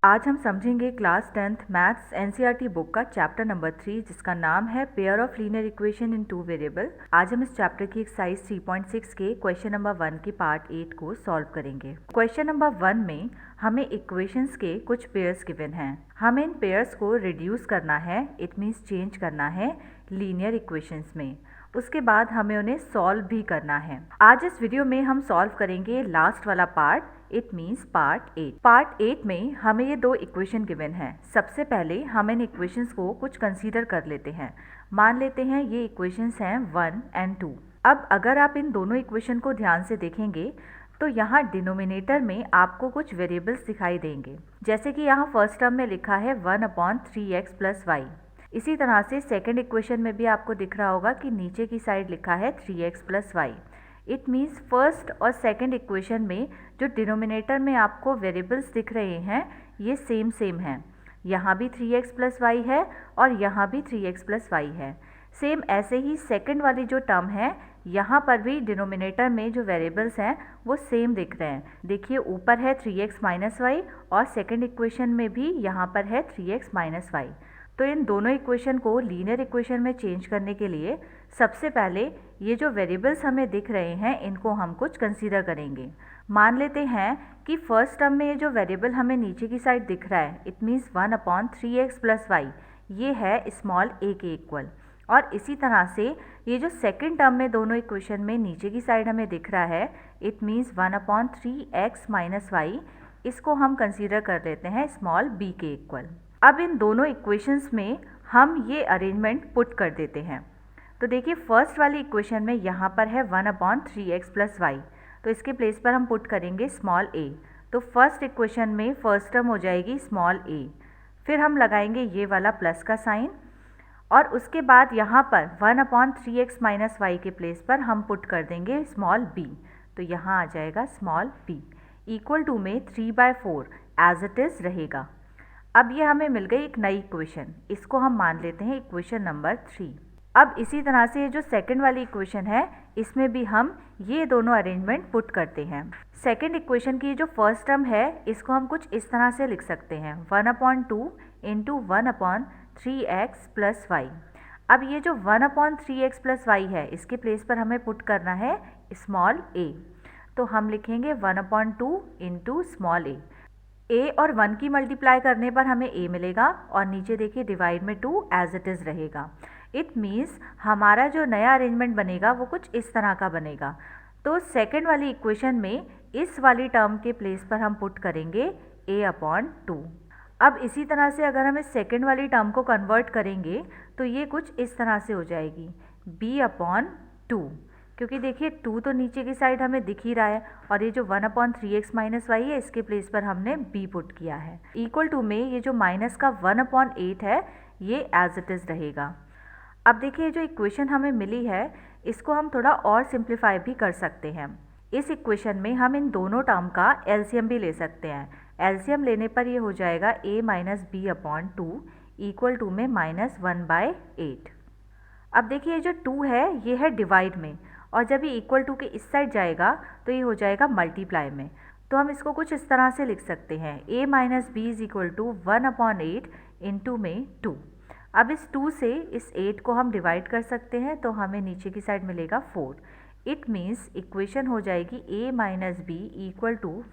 आज हम समझेंगे class 10th maths NCERT book का चैप्टर नंबर 3 जिसका नाम है pair of linear equation in two variable. आज हम इस चैप्टर की एक्सरसाइज 3.6 के क्वेश्चन नंबर 1 के पार्ट 8 को सॉल्व करेंगे। क्वेश्चन नंबर 1 में हमें इक्वेशंस के कुछ पेयर्स गिवन हैं। हमें इन पेयर्स को रिड्यूस करना है, इट मीन्स चेंज करना है लीनियर इक्वेशंस में। उसके बाद हमें उन्हें सॉल्व भी करना है। आज इस वीडियो में हम सॉल्व करेंगे लास्ट वाला part, it means part 8। Part 8 में हमें ये दो इक्वेशन गिवन है। सबसे पहले हम इन इक्वेशंस को कुछ कंसीडर कर लेते हैं। मान लेते हैं ये इक्वेशंस हैं 1 एंड 2। अब अगर आप इन दोनों इक्वेशन को ध्यान से देखेंगे तो यहाँ डिनोमिनेटर में आपको कुछ वेरिएबल्स दिखाई देंगे। जैसे कि यहाँ फर्स्ट टर्म में लिखा है 1/3x + y। इसी तरह से सेकेंड इक्वेशन में भी आपको दिख रहा होगा कि नीचे की साइड लिखा है 3x + y। It means first और सेकेंड इक्वेशन में जो डिनोमिनेटर में आपको वेरिएबल्स दिख रहे हैं ये सेम हैं। यहाँ भी 3x + y है और यहाँ भी 3x + y है। सेम ऐसे ही सेकेंड वाली जो टर्म है यहाँ पर भी डिनोमिनेटर में जो वेरिएबल्स हैं वो सेम दिख रहे हैं। देखिए ऊपर है 3x - y और सेकेंड इक्वेशन में भी यहाँ पर है 3x - y। तो इन दोनों इक्वेशन को लीनियर इक्वेशन में चेंज करने के लिए सबसे पहले ये जो वेरिएबल्स हमें दिख रहे हैं इनको हम कुछ कंसीडर करेंगे। मान लेते हैं कि फर्स्ट टर्म में ये जो वेरिएबल हमें नीचे की साइड दिख रहा है इट मीन्स 1/3x + y, ये है स्मॉल a के इक्वल। और इसी तरह से ये जो सेकेंड टर्म में दोनों इक्वेशन में नीचे की साइड हमें दिख रहा है इट मीन्स 1/3x - y, इसको हम कंसीडर कर लेते हैं स्मॉल b के इक्वल। अब इन दोनों इक्वेशंस में हम ये अरेंजमेंट पुट कर देते हैं। तो देखिए फर्स्ट वाली इक्वेशन में यहाँ पर है 1/3x + y, तो इसके प्लेस पर हम पुट करेंगे स्मॉल a। तो फर्स्ट इक्वेशन में फर्स्ट टर्म हो जाएगी स्मॉल a, फिर हम लगाएंगे ये वाला प्लस का साइन और उसके बाद यहाँ पर 1/3x - y के प्लेस पर हम पुट कर देंगे स्मॉल b। तो यहाँ आ जाएगा स्मॉल b इक्वल टू में 3/4 एज इट इज़ रहेगा। अब ये हमें मिल गई एक नई इक्वेशन, इसको हम मान लेते हैं इक्वेशन नंबर 3। अब इसी तरह से ये जो सेकंड वाली इक्वेशन है इसमें भी हम ये दोनों अरेंजमेंट पुट करते हैं। सेकंड इक्वेशन की जो फर्स्ट टर्म है इसको हम कुछ इस तरह से लिख सकते हैं 1/2 × 1/3x + y। अब ये जो 1/3x + y है इसके प्लेस पर हमें पुट करना है स्मॉल a। तो हम लिखेंगे 1/2 × स्मॉल a और 1 की मल्टीप्लाई करने पर हमें a मिलेगा और नीचे देखिए डिवाइड में 2 एज इट इज़ रहेगा। इट मीन्स हमारा जो नया अरेंजमेंट बनेगा वो कुछ इस तरह का बनेगा। तो सेकेंड वाली इक्वेशन में इस वाली टर्म के प्लेस पर हम पुट करेंगे a/2। अब इसी तरह से अगर हम इस सेकेंड वाली टर्म को कन्वर्ट करेंगे तो ये कुछ इस तरह से हो जाएगी b/2, क्योंकि देखिए 2 तो नीचे की साइड हमें दिख ही रहा है और ये जो 1/3x - y है इसके प्लेस पर हमने b पुट किया है। इक्वल टू में ये जो माइनस का 1/8 है ये एज इट इज़ रहेगा। अब देखिए जो इक्वेशन हमें मिली है इसको हम थोड़ा और सिंप्लीफाई भी कर सकते हैं। इस इक्वेशन में हम इन दोनों टर्म का एलसीएम भी ले सकते हैं। एलसीएम लेने पर ये हो जाएगा a - b/2 इक्वल टू में -1/8। अब देखिए ये जो 2 है ये है डिवाइड में और जब ये इक्वल टू के इस साइड जाएगा तो ये हो जाएगा मल्टीप्लाई में। तो हम इसको कुछ इस तरह से लिख सकते हैं a - b = 1/8 इंटू में 2। अब इस 2 से इस 8 को हम डिवाइड कर सकते हैं तो हमें नीचे की साइड मिलेगा 4। इट मीन्स इक्वेशन हो जाएगी a - b =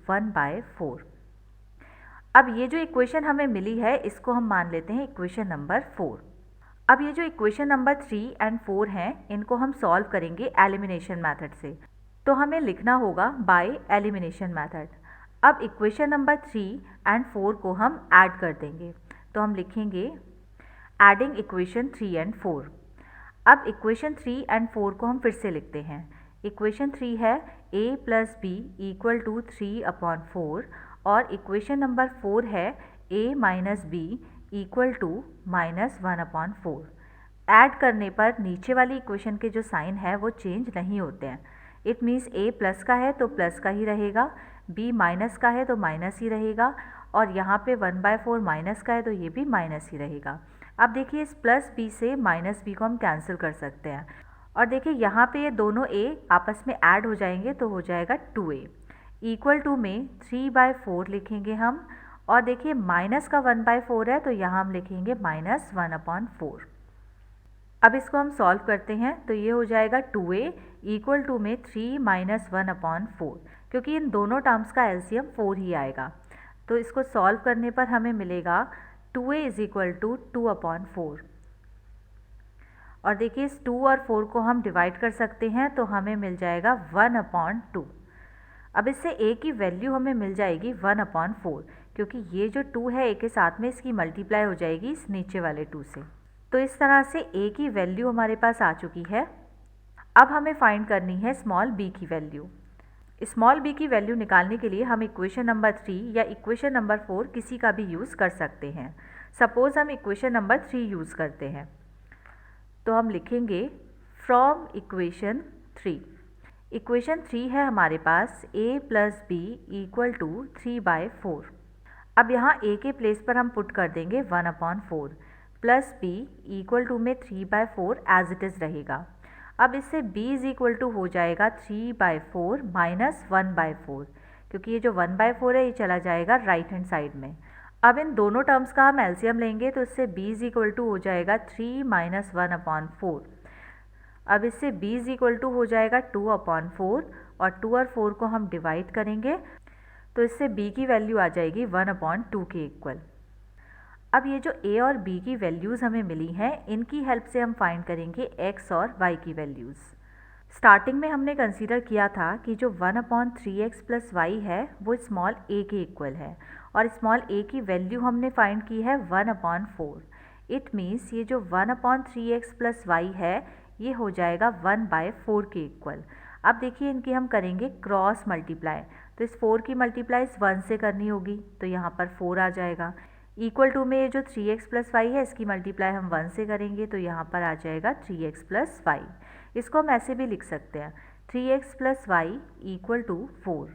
1/4। अब ये जो इक्वेशन हमें मिली है इसको हम मान लेते हैं इक्वेशन नंबर 4। अब ये जो इक्वेशन नंबर 3 एंड 4 हैं इनको हम सॉल्व करेंगे एलिमिनेशन मेथड से। तो हमें लिखना होगा बाय एलिमिनेशन मेथड। अब इक्वेशन नंबर 3 एंड 4 को हम ऐड कर देंगे। तो हम लिखेंगे एडिंग इक्वेशन 3 एंड 4। अब इक्वेशन 3 एंड 4 को हम फिर से लिखते हैं। इक्वेशन 3 है a + b = 3/4 और इक्वेशन नंबर 4 है a - b = -1/4। ऐड करने पर नीचे वाली इक्वेशन के जो साइन है वो चेंज नहीं होते हैं। इट मीन्स a प्लस का है तो प्लस का ही रहेगा, b माइनस का है तो माइनस ही रहेगा और यहाँ पे 1/4 माइनस का है तो ये भी माइनस ही रहेगा। अब देखिए इस प्लस b से माइनस b को हम कैंसिल कर सकते हैं और देखिए यहाँ पे ये दोनों a आपस में ऐड हो जाएंगे तो हो जाएगा 2a इक्वल टू में 3/4 लिखेंगे हम और देखिए माइनस का 1/4 है तो यहाँ हम लिखेंगे -1/4। अब इसको हम सॉल्व करते हैं तो ये हो जाएगा 2a इक्वल टू में 3 - 1/4, क्योंकि इन दोनों टर्म्स का एलसीएम 4 ही आएगा। तो इसको सॉल्व करने पर हमें मिलेगा 2a इज इक्वल टू 2/4। और देखिए इस 2 और 4 को हम डिवाइड कर सकते हैं तो हमें मिल जाएगा 1/2। अब इससे a की वैल्यू हमें मिल जाएगी 1/4, क्योंकि ये जो 2 है a के साथ में इसकी मल्टीप्लाई हो जाएगी इस नीचे वाले 2 से। तो इस तरह से a की वैल्यू हमारे पास आ चुकी है। अब हमें फाइंड करनी है स्मॉल b की वैल्यू। स्मॉल b की वैल्यू निकालने के लिए हम इक्वेशन नंबर 3 या इक्वेशन नंबर 4 किसी का भी यूज़ कर सकते हैं। सपोज़ हम इक्वेशन नंबर 3 यूज़ करते हैं तो हम लिखेंगे फ्रॉम इक्वेशन 3। इक्वेशन 3 है हमारे पास a + b इक्वल टू 3/4। अब यहाँ a के प्लेस पर हम पुट कर देंगे 1/4 प्लस b इक्वल टू में 3/4 एज इट इज़ रहेगा। अब इससे b इज इक्वल टू हो जाएगा 3/4 माइनस 1/4, क्योंकि ये जो 1/4 है ये चला जाएगा राइट हैंड साइड में। अब इन दोनों टर्म्स का हम एलसीएम लेंगे तो इससे b इज इक्वल टू हो जाएगा 3 - 1/4। अब इससे b इज इक्वल टू हो जाएगा 2/4 और 2 और 4 को हम डिवाइड करेंगे तो इससे b की वैल्यू आ जाएगी 1/2 के इक्वल। अब ये जो a और b की वैल्यूज़ हमें मिली हैं इनकी हेल्प से हम फाइंड करेंगे x और y की वैल्यूज़। स्टार्टिंग में हमने कंसीडर किया था कि जो 1/3x + y है वो स्मॉल a के इक्वल है और स्मॉल a की वैल्यू हमने फाइंड की है 1/4। इट मीन्स ये जो 1/3x + y है ये हो जाएगा 1/4 के इक्वल। अब देखिए इनकी हम करेंगे क्रॉस मल्टीप्लाई, तो इस 4 की मल्टीप्लाई इस 1 से करनी होगी तो यहाँ पर 4 आ जाएगा। इक्वल टू में ये जो 3x + y है इसकी मल्टीप्लाई हम 1 से करेंगे तो यहाँ पर आ जाएगा 3x + y। इसको हम ऐसे भी लिख सकते हैं 3x + y इक्वल टू 4।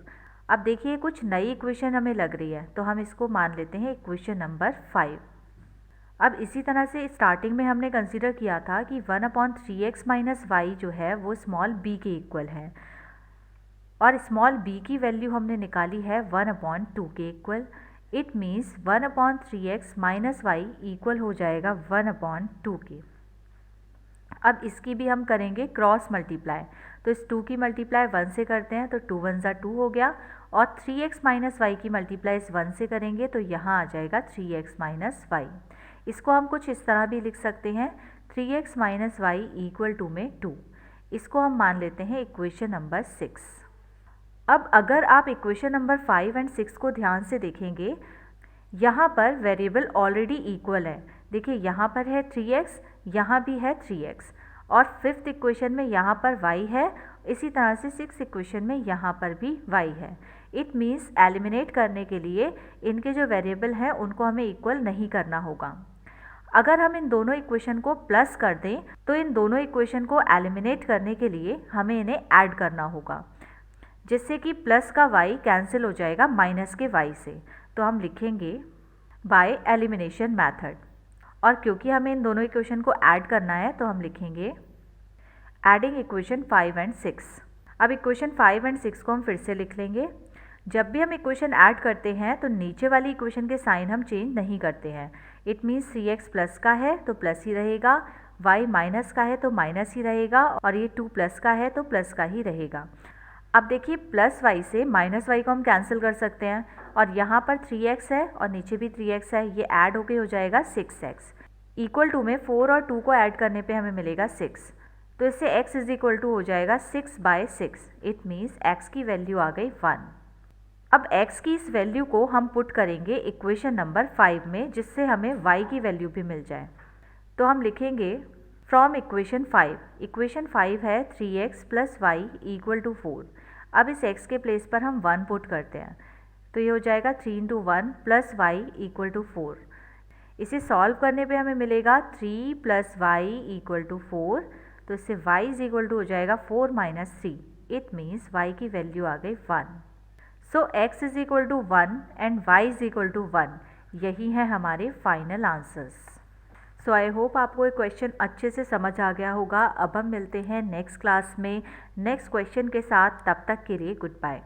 अब देखिए कुछ नई इक्वेशन हमें लग रही है तो हम इसको मान लेते हैं इक्वेशन नंबर 5। अब इसी तरह से स्टार्टिंग में हमने कंसीडर किया था कि 1/3x - y जो है वो स्मॉल b के इक्वल है और स्मॉल b की वैल्यू हमने निकाली है 1/2 के equal. It means 1/3x - y equal हो जाएगा 1/2 के। अब इसकी भी हम करेंगे क्रॉस मल्टीप्लाई, तो इस 2 की मल्टीप्लाई 1 से करते हैं तो 2 × 1 = 2 हो गया और 3x - y की मल्टीप्लाई इस 1 से करेंगे तो यहाँ आ जाएगा 3x - y। इसको हम कुछ इस तरह भी लिख सकते हैं 3x - y इक्वल टू में 2। इसको हम मान लेते हैं इक्वेशन नंबर 6। अब अगर आप इक्वेशन नंबर 5 और 6 को ध्यान से देखेंगे यहाँ पर वेरिएबल ऑलरेडी इक्वल है। देखिए यहाँ पर है 3x, यहाँ भी है 3x और 5th इक्वेशन में यहाँ पर y है, इसी तरह से 6th इक्वेशन में यहाँ पर भी y है। इट मीन्स एलिमिनेट करने के लिए इनके जो वेरिएबल हैं उनको हमें इक्वल नहीं करना होगा। अगर हम इन दोनों इक्वेशन को प्लस कर दें तो इन दोनों इक्वेशन को एलिमिनेट करने के लिए हमें इन्हें ऐड करना होगा, जिससे कि प्लस का y कैंसिल हो जाएगा माइनस के y से। तो हम लिखेंगे बाय एलिमिनेशन मेथड, और क्योंकि हमें इन दोनों इक्वेशन को ऐड करना है तो हम लिखेंगे एडिंग इक्वेशन 5 और 6। अब इक्वेशन 5 और 6 को हम फिर से लिख लेंगे। जब भी हम इक्वेशन ऐड करते हैं तो नीचे वाली इक्वेशन के साइन हम चेंज नहीं करते हैं। इट मीन्स 3x प्लस का है तो प्लस ही रहेगा, y माइनस का है तो माइनस ही रहेगा और ये 2 प्लस का है तो प्लस का ही रहेगा। अब देखिए प्लस y से माइनस y को हम कैंसिल कर सकते हैं और यहाँ पर 3x है और नीचे भी 3x है, ये ऐड होके हो जाएगा 6x। इक्वल टू में 4 और 2 को ऐड करने पे हमें मिलेगा 6, तो इससे x इज इक्वल टू हो जाएगा 6/6। इट मीन्स x की वैल्यू आ गई 1। अब x की इस वैल्यू को हम पुट करेंगे इक्वेशन नंबर 5 में, जिससे हमें y की वैल्यू भी मिल जाए। तो हम लिखेंगे फ्रॉम इक्वेशन 5, इक्वेशन 5 है 3x + y इक्वल टू 4। अब इस x के प्लेस पर हम 1 पुट करते हैं तो ये हो जाएगा 3 × 1 + y इक्वल टू 4। इसे सॉल्व करने पे हमें मिलेगा 3 + y इक्वल टू 4, तो इससे y इज इक्वल टू हो जाएगा 4 - 3। इट मीन्स y की वैल्यू आ गई 1। So x is equal to 1 and y is equal to 1, यही है हमारे final answers. So I hope आपको ये क्वेश्चन अच्छे से समझ आ गया होगा। अब हम मिलते हैं नेक्स्ट क्लास में नेक्स्ट क्वेश्चन के साथ, तब तक के लिए गुड बाय।